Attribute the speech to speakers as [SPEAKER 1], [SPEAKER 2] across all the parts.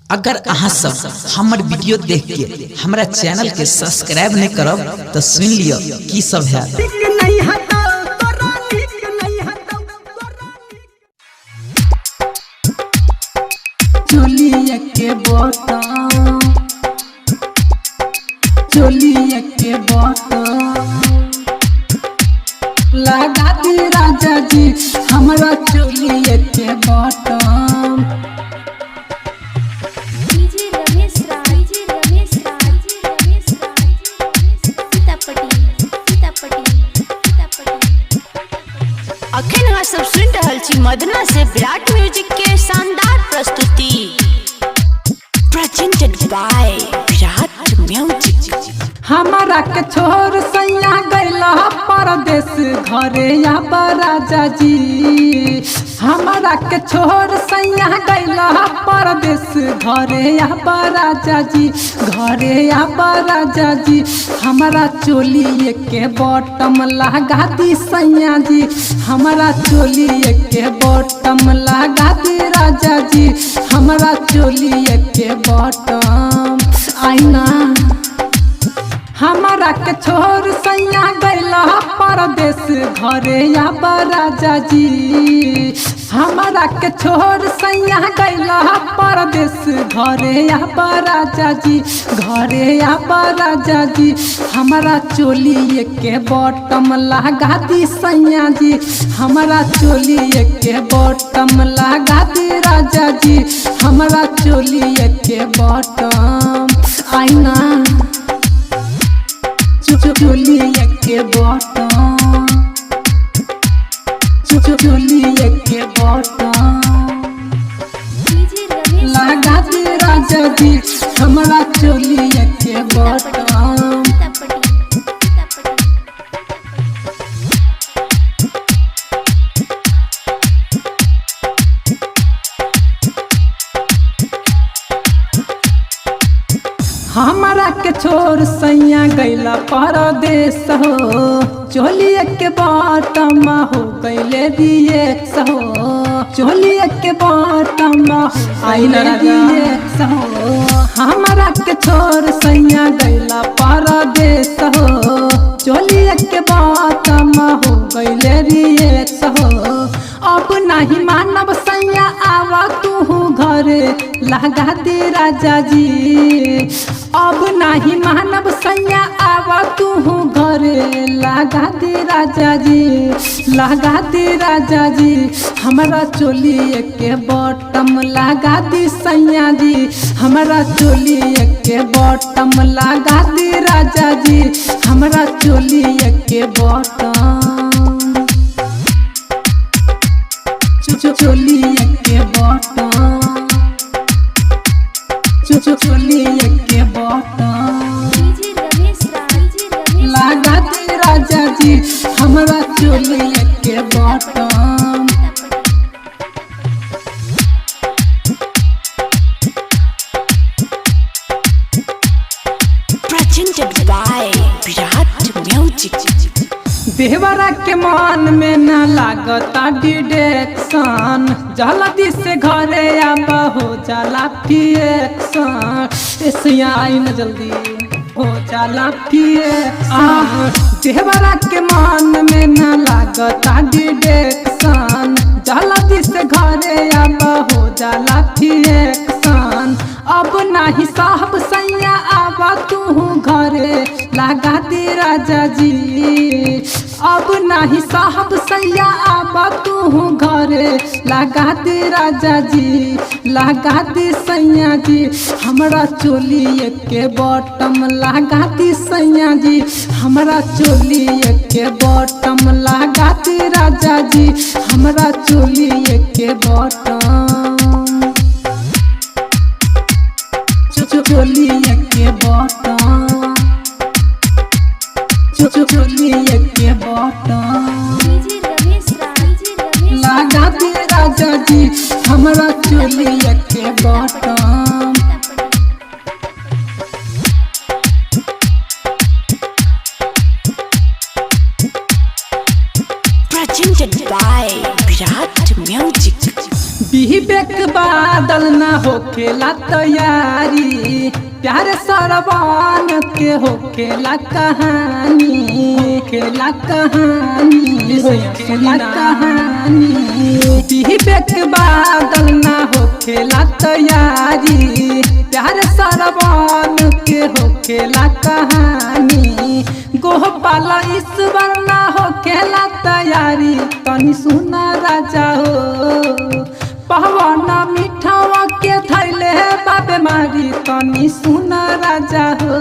[SPEAKER 1] अगर अहाँ सब हमर वीडियो देख के हमरा चैनल के सब्सक्राइब नहीं करब तो सुन लियो की सब है।
[SPEAKER 2] चोलिया के बटन लगा दी राजा जी हमरा चोलिया के बटन।
[SPEAKER 3] अखन अहाँ सब सुन रहल छी मदना से विराट म्यूजिक के शानदार प्रस्तुति प्रेजेंटेड बाय विराट म्यूजिक।
[SPEAKER 2] हमारा के छोर सैया गैला परदेश घरे या राजा जी। हमारा के छोर सैया गैला परदेश घरे या राजा जी, घरे या राजा जी। हमारा चोलिए के बटम लगा दी सैया जी, हमारा चोलिए के बटम लगा दी राजा जी, हमारा चोलिए के बटम। आईना हमारा के छोर सैया गैला परदेश घरे या राजा जी। हमारा के छोर सैया गैला परदेश घरे या राजा जी, घरे या राजा जी। हमारा चोलिए के बटम लगा दी सैया जी, हमारा चोलिए के बटम लगा दी राजा जी, हमारा चोलिए के बटम। आईना चोलिया के बटन, चोलिया के बटन लगा दी राजा जी हमारा चोलिया के बटन। हमारा के छोर सैया गैला परदेश हो, चोलिया के बटम हो गैले दिए हो, चोलिया के बटम आइले दिए हो। हमारा के छोर सैया गैला परदेश हो, चोलिया के बटम हो गैले दिए हो। अब नहीं मानव सैया आवा तू घरे लगा दे राजा जी। अब नहीं मानव सैया आवा तू घरे लगा दे राजा जी, लगा दे राजा जी। हमारा चोलिए के बटम लगा दी सैया जी, हमारा चोलिए के बटम लगा दी राजा जी, हमारा चोलिए के बटम। चोलिया के बटन, चोलिया के बटन लगा दी राजा जी हमारा चोलिया के button.
[SPEAKER 3] Presented by Virat music.
[SPEAKER 2] देवरा के मन में न लागता डिडेक्शन, जल्दी से घरे आबा हो जाला फिएक्शन। ऐसे आई न जल्दी हो जाला फिएक्शन। देवरा के मन में न लागता डिडेक्शन, जल्दी से घरे आबा हो जाला फिएक्शन। अब नहीं साहब सैया आवा तू घरे लगा दे राजा जी। अब नहीं साहब सैया आवा तू घरे लगा दे राजा जी, लगा दे सैया जी। हमारा चोलिए के बटम लगा दी सैया जी, हमारा चोलिए के बटम लगा दे राजा जी, हमारा चोलिए के बटम। चोलिया के बटन, चोलिया के बटन लगा दी राजा जी हमारा चोलिया के button.
[SPEAKER 3] Presented by Virat music.
[SPEAKER 2] Vivek बाद बादल ना होखेला तैयारी प्यारे सरवान के होखेला कहानी खेला कहानी विवेक बादल ना होखेला तैयारी प्यारे सरवान के होखेला कहानी गोपाल ईश्वर ना होखेला तैयारी तनी सुना राजा हो पवन मिठावा के थैले बाबे मारी तनी सुना राजा हो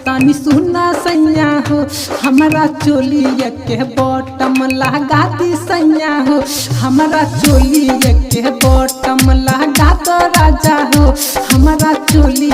[SPEAKER 2] तनी सुना सैया हो हमारा चोली के बॉटम लगा दी सैया हो हमारा चोली के बॉटम लगा दो राजा हो हमारा चोली